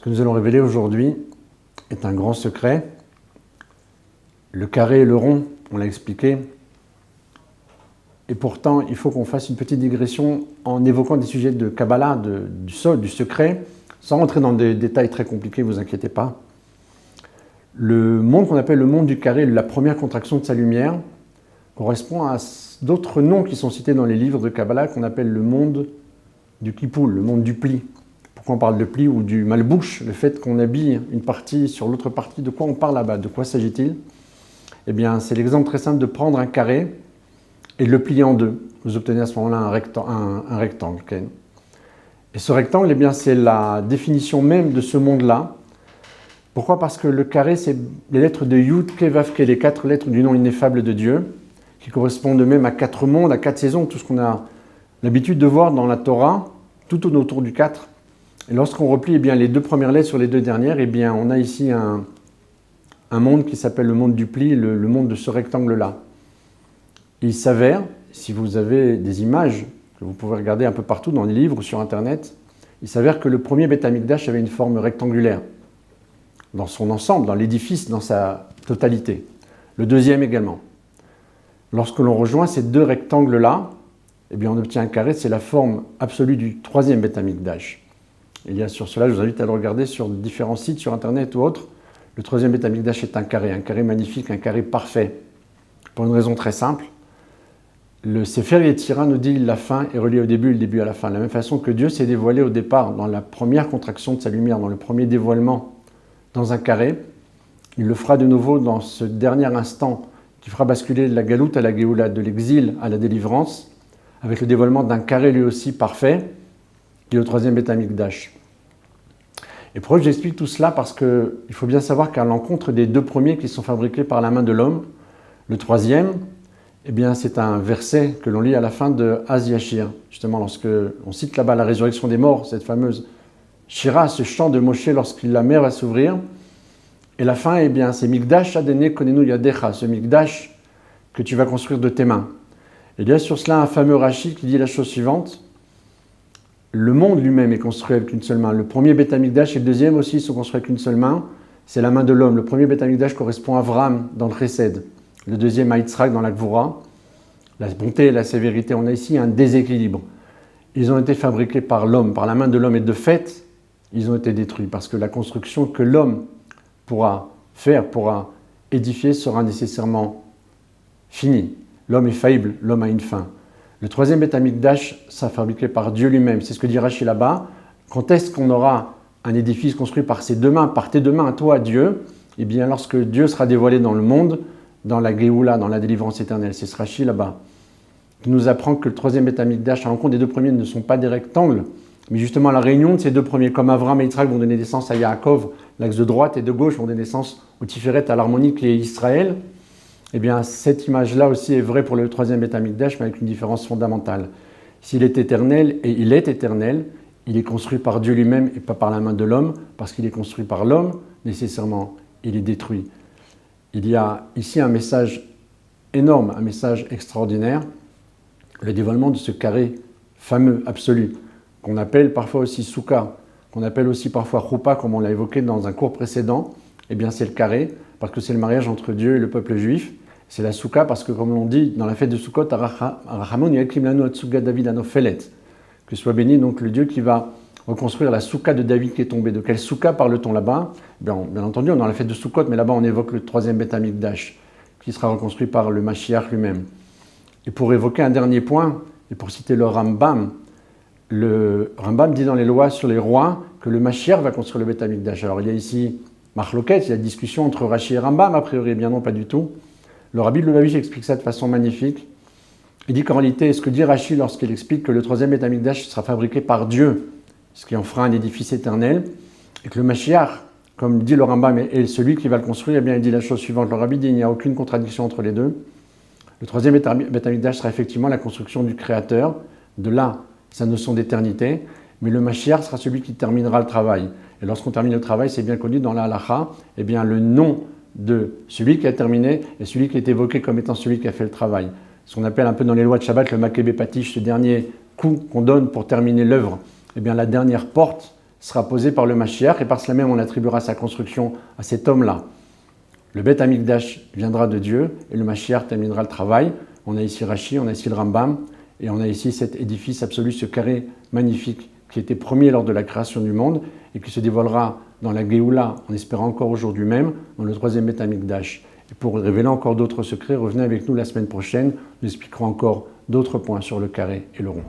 que nous allons révéler aujourd'hui est un grand secret. Le carré et le rond, on l'a expliqué. Et pourtant, il faut qu'on fasse une petite digression en évoquant des sujets de Kabbalah, du secret, sans rentrer dans des détails très compliqués, ne vous inquiétez pas. Le monde qu'on appelle le monde du carré, la première contraction de sa lumière, correspond à d'autres noms qui sont cités dans les livres de Kabbalah qu'on appelle le monde du kipoul, le monde du pli. Pourquoi on parle de pli ou du malbouche, le fait qu'on habille une partie sur l'autre partie, de quoi on parle là-bas, de quoi s'agit-il? Eh bien, c'est l'exemple très simple de prendre un carré et de le plier en deux. Vous obtenez à ce moment-là un rectangle. Okay. Et ce rectangle, eh bien, c'est la définition même de ce monde-là. Pourquoi? Parce que le carré, c'est les lettres de Yud, Ke, Vav, Ke, les 4 lettres du nom ineffable de Dieu, qui correspondent même à 4 mondes, à 4 saisons, tout ce qu'on a l'habitude de voir dans la Torah, tout autour du 4. Et lorsqu'on replie eh bien, les 2 premières lettres sur les 2 dernières, eh bien, on a ici un monde qui s'appelle le monde du pli, le monde de ce rectangle-là. Il s'avère, si vous avez des images que vous pouvez regarder un peu partout dans les livres ou sur Internet, il s'avère que le premier Beth Amikdash avait une forme rectangulaire, dans son ensemble, dans l'édifice, dans sa totalité. Le deuxième également. Lorsque l'on rejoint ces 2 rectangles-là, eh bien, on obtient un carré, c'est la forme absolue du troisième Beth Amikdash. Il y a sur cela, je vous invite à le regarder sur différents sites, sur Internet ou autres. Le troisième Beth Amikdash est un carré magnifique, un carré parfait. Pour une raison très simple, le Sefer Yetzira nous dit la fin est reliée au début et le début à la fin. De la même façon que Dieu s'est dévoilé au départ, dans la première contraction de sa lumière, dans le premier dévoilement, dans un carré, il le fera de nouveau dans ce dernier instant qui fera basculer de la galoute à la géoula, de l'exil à la délivrance, avec le dévoilement d'un carré lui aussi parfait, qui est le troisième Beth Amikdash. Et pourquoi j'explique tout cela? Parce qu'il faut bien savoir qu'à l'encontre des 2 premiers qui sont fabriqués par la main de l'homme, le troisième, eh bien, c'est un verset que l'on lit à la fin de Az Yashir. Justement, lorsque on cite là-bas la résurrection des morts, cette fameuse Shira, ce chant de Moshe lorsque la mer va s'ouvrir. Et la fin, eh bien, c'est Mikdash Adene Konenu Yadecha, ce Mikdash que tu vas construire de tes mains. Et il y a sur cela un fameux Rashi qui dit la chose suivante. Le monde lui-même est construit avec une seule main. Le premier Beth Amikdash et le deuxième aussi sont construits avec une seule main. C'est la main de l'homme. Le premier Beth Amikdash correspond à Avraham dans le Chesed. Le deuxième à Yitzhak dans la Gvura. La bonté et la sévérité. On a ici un déséquilibre. Ils ont été fabriqués par l'homme, par la main de l'homme. Et de fait, ils ont été détruits. Parce que la construction que l'homme pourra faire, pourra édifier, sera nécessairement finie. L'homme est faillible, l'homme a une fin. Le troisième Beth Amikdash sera fabriqué par Dieu lui-même. C'est ce que dit Rashi là-bas. Quand est-ce qu'on aura un édifice construit par ses 2 mains, par tes 2 mains à toi, Dieu? Eh bien, lorsque Dieu sera dévoilé dans le monde, dans la Géoula, dans la délivrance éternelle. C'est ce Rashi là-bas qui nous apprend que le troisième Beth Amikdash, à l'encontre des 2 premiers, ne sont pas des rectangles, mais justement la réunion de ces 2 premiers, comme Avraham et Yitzhak vont donner naissance à Yaakov, l'axe de droite et de gauche vont donner naissance au Tiferet, à l'harmonie qui est Israël. Eh bien, cette image-là aussi est vraie pour le troisième Beth Amikdash, mais avec une différence fondamentale. S'il est éternel, et il est éternel, il est construit par Dieu lui-même et pas par la main de l'homme, parce qu'il est construit par l'homme, nécessairement, il est détruit. Il y a ici un message énorme, un message extraordinaire, le dévoilement de ce carré fameux, absolu, qu'on appelle parfois aussi Souka, qu'on appelle aussi parfois Choupa, comme on l'a évoqué dans un cours précédent. Eh bien, c'est le carré, parce que c'est le mariage entre Dieu et le peuple juif. C'est la Souka, parce que comme l'on dit dans la fête de Sukkot, Arachamon yakim lanu atsuga David anofelet, que soit béni donc le Dieu qui va reconstruire la Souka de David qui est tombée. De quelle Souka parle-t-on là-bas? Bien entendu, on est dans la fête de Sukkot, mais là-bas on évoque le troisième Beth Amikdash, qui sera reconstruit par le Mashiach lui-même. Et pour évoquer un dernier point, et pour citer le Rambam dit dans les lois sur les rois que le Mashiach va construire le Beth Amikdash. Alors il y a ici Marloquet, il y a discussion entre Rashi et Rambam, a priori, bien non, pas du tout. Le Rabbi de Lubavitch explique ça de façon magnifique. Il dit qu'en réalité, ce que dit Rashi lorsqu'il explique que le troisième Beth Amikdash sera fabriqué par Dieu, ce qui en fera un édifice éternel, et que le Mashiach, comme dit le Rambam, est celui qui va le construire, eh bien il dit la chose suivante. Le Rabbi dit qu'il n'y a aucune contradiction entre les deux. Le troisième Beth Amikdash sera effectivement la construction du Créateur, de là sa notion d'éternité, mais le Mashiach sera celui qui terminera le travail. Et lorsqu'on termine le travail, c'est bien connu dans la halacha, eh bien le nom de celui qui a terminé et celui qui est évoqué comme étant celui qui a fait le travail. Ce qu'on appelle un peu dans les lois de Shabbat le Makébé Patish, ce dernier coup qu'on donne pour terminer l'œuvre. Eh bien la dernière porte, sera posé par le Mashiach et par cela même on attribuera sa construction à cet homme-là. Le Beth Amikdash viendra de Dieu et le Mashiach terminera le travail. On a ici Rashi, on a ici le Rambam et on a ici cet édifice absolu, ce carré magnifique qui était premier lors de la création du monde et qui se dévoilera dans la Géoula, on espère encore aujourd'hui même, dans le troisième Beth Amikdash. Et pour révéler encore d'autres secrets, revenez avec nous la semaine prochaine, nous expliquerons encore d'autres points sur le carré et le rond.